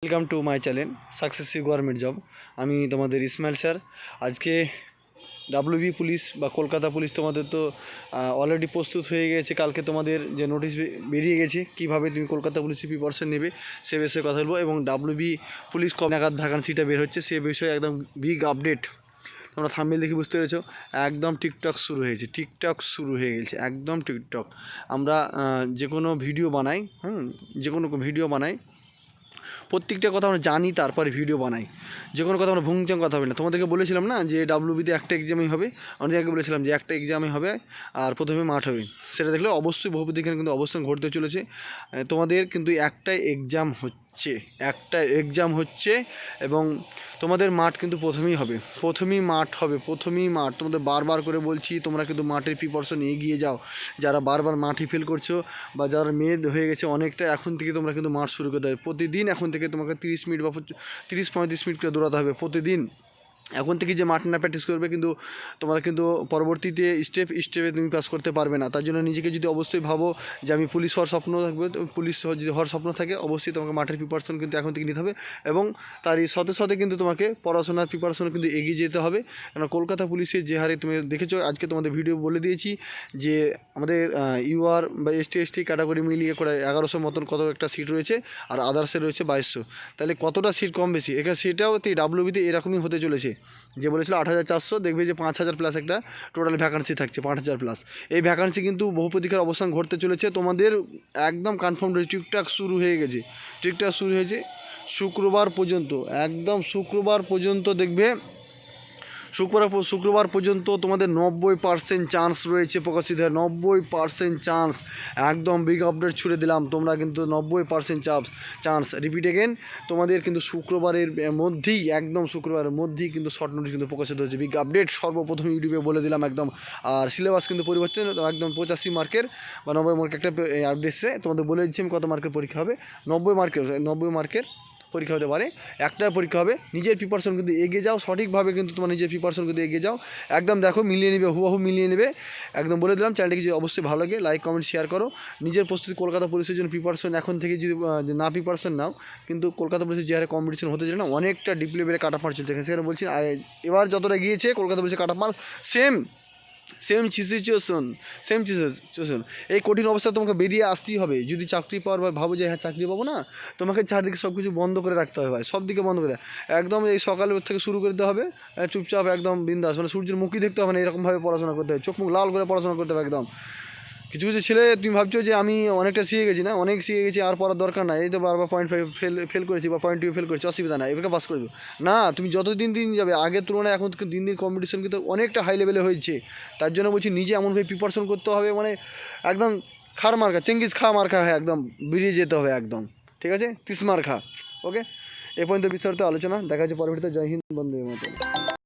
Welcome to my channel successive government job. আমি তোমাদের Ismail sir. আজকে ডাব্লিউবি পুলিশ বা কলকাতা পুলিশ তোমাদের তো অলরেডি প্রস্তুত হয়ে গেছে। কালকে তোমাদের যে নোটিশ বেরিয়ে গেছে কীভাবে তুমি কলকাতা পুলিশে প্রিপারেশন নেবে সে বিষয়ে কথা বলবো, এবং ডাব্লিউবি পুলিশ কবে নাগাদ ভ্যাকান্সিটা বের হচ্ছে সে বিষয়ে একদম বিগ আপডেট। তোমরা থাম্বনেল দেখে বুঝতে পেরেছো, একদম টিকটক শুরু হয়েছে, টিকটক শুরু হয়ে গেছে, একদম টিকটক। আমরা যে কোনো ভিডিও বানাই, যে কোনো ভিডিও বানাই, প্রত্যেকটা কথা আমরা জানি, তারপরে ভিডিও বানাই। যে কোনো কথা আমরা ভুংচাং কথা বলি না। তোমাদেরকে বলেছিলাম না যে ডাব্লিউবিতে একটা এক্সামই হবে, অনেক আগে বলেছিলাম যে একটা এক্সামই হবে আর প্রথমে মাঠ হবে। সেটা দেখলে অবশ্যই বহুপতিখানে কিন্তু অবস্থান ঘটতে চলেছে। তোমাদের কিন্তু একটা এক্সাম হচ্ছে এবং তোমাদের মাঠ কিন্তু প্রথমেই হবে, প্রথমেই মাঠ। তোমাদের বারবার করে বলছি, তোমরা কিন্তু মাঠের প্রিপারেশন এগিয়ে যাও। যারা বারবার মাঠে ফেল করছো বা যারা মেদ হয়ে গেছে অনেকটা, এখন থেকে তোমরা কিন্তু মাঠ শুরু করতে হবে। প্রতিদিন এখন থেকে তোমাকে 30 মিনিট বা 30-35 মিনিট করে দৌড়াতে হবে প্রতিদিন। এখন থেকে যে মাঠ না প্র্যাকটিস করবে কিন্তু তোমরা কিন্তু পরবর্তীতে স্টেপে তুমি পাস করতে পারবে না। তার জন্য নিজেকে যদি অবশ্যই ভাবো যে আমি পুলিশ হওয়ার স্বপ্ন থাকবে, পুলিশ যদি হওয়ার স্বপ্ন থাকে অবশ্যই তোমাকে মাঠের প্রিপারেশন কিন্তু এখন থেকে নিতে হবে, এবং তারই সাথে কিন্তু তোমাকে পড়াশোনার প্রিপারেশন কিন্তু এগিয়ে যেতে হবে। কারণ কলকাতা পুলিশের যে হারে তুমি দেখেছো, আজকে তোমাদের ভিডিও বলে দিয়েছি যে আমাদের ইউআর বা এসটি ক্যাটাগরি মিলিয়ে করে 1100 মতন কত একটা সিট রয়েছে, আর আদার্সে রয়েছে 2200। তাহলে কতটা সিট কম বেশি এখানে, সেটাও ডাব্লিউবিতে এরকমই হতে চলেছে। যে বলেছিল 8400, দেখবে যে 5000 প্লাস একটা টোটাল ভ্যাকান্সি থাকছে, 5000 প্লাস। এই ভ্যাকান্সি কিন্তু বহু প্রতীক্ষার অবস্থান ঘটতে চলেছে। তোমাদের একদম কনফার্ম টিকটক শুরু হয়ে গেছে, শুক্রবার পর্যন্ত, একদম শুক্রবার পর্যন্ত দেখবে, শুক্রবার পর্যন্ত তোমাদের 90% চান্স রয়েছে প্রকাশিত হয়, 90% চান্স। একদম বিগ আপডেট ছুড়ে দিলাম, তোমরা কিন্তু 90% চান্স। রিপিট এগেন, তোমাদের কিন্তু শুক্রবারের মধ্যেই কিন্তু শর্ট নোটিস কিন্তু প্রকাশিত হচ্ছে, বিগ আপডেট সর্বপ্রথম ইউটিউবে বলে দিলাম একদম। আর সিলেবাস কিন্তু পরিবর্তন, একদম 85 মার্কের বা 90 মার্কের একটা আপডেটসে তোমাদের বলে দিচ্ছি আমি কত মার্কের পরীক্ষা হবে। 90 মার্কের পরীক্ষা হতে পারে, একটা পরীক্ষা হবে। নিজের প্রিপারেশন কিন্তু এগিয়ে যাও, সঠিকভাবে কিন্তু তোমার নিজের প্রিপারেশন কিন্তু এগিয়ে যাও, একদম দেখো মিলিয়ে নেবে, হুবহু মিলিয়ে নেবে, একদম বলে দিলাম। চ্যানেলটিকে যদি অবশ্যই ভালো লাগে লাইক কমেন্ট শেয়ার করো। নিজের প্রস্তুতি কলকাতা পুলিশের জন্য প্রিপারেশন এখন থেকে যদি না প্রিপারেশন নাও, কিন্তু কলকাতা পুলিশের যে হারে কম্পিটিশন হতে চায় না, অনেকটা ডিপ লেভেলে কাট অফ মার্ক চলছে। সেখানে বলছি এবার যতটা গিয়েছে কলকাতা পুলিশের cut off mark same situation. এই কঠিন অবস্থা তোমাকে বেরিয়ে আসতেই হবে। যদি চাকরি পাওয়ার বা ভাবো যে হ্যাঁ চাকরি পাবো না, তোমাকে চারদিকে সব কিছু বন্ধ করে রাখতে হবে ভাই, সব দিকে বন্ধ করে। একদম এই সকালের থেকে শুরু করে দিতে হবে, চুপচাপ একদম বিন্দাস, মানে সূর্যের মুখই দেখতে হবে না, এরকমভাবে পড়াশোনা করতে হবে, চোখ মুখ লাল করে পড়াশোনা করতে হবে একদম। কিছু ছেলে তুমি ভাবছো যে আমি অনেকটা শিখে গেছি, না অনেক শিখে গেছি আর পড়ার দরকার নাই, এই তো বারবার ফেল করেছি বা পয়েন্ট ফেল করেছি, অসুবিধা নাই, এবারে পাস করবে না। তুমি যত দিন যাবে আগের তুলনায় এখন দিন কম্পিটিশন কিন্তু অনেকটা হাই লেভেলে হয়েছে। তার জন্য বলছি নিজে এমনভাবে প্রিপারেশন করতে হবে, মানে একদম চেঙ্গিস খা মার্কা হয়, একদম বেরিয়ে যেতে হবে একদম, ঠিক আছে, 30 মার্কা। ওকে, এ পর্যন্ত বিস্তারিত আলোচনা দেখা যাচ্ছে পরবর্তীতে। জয় হিন্দ, বন্দে মাতরম।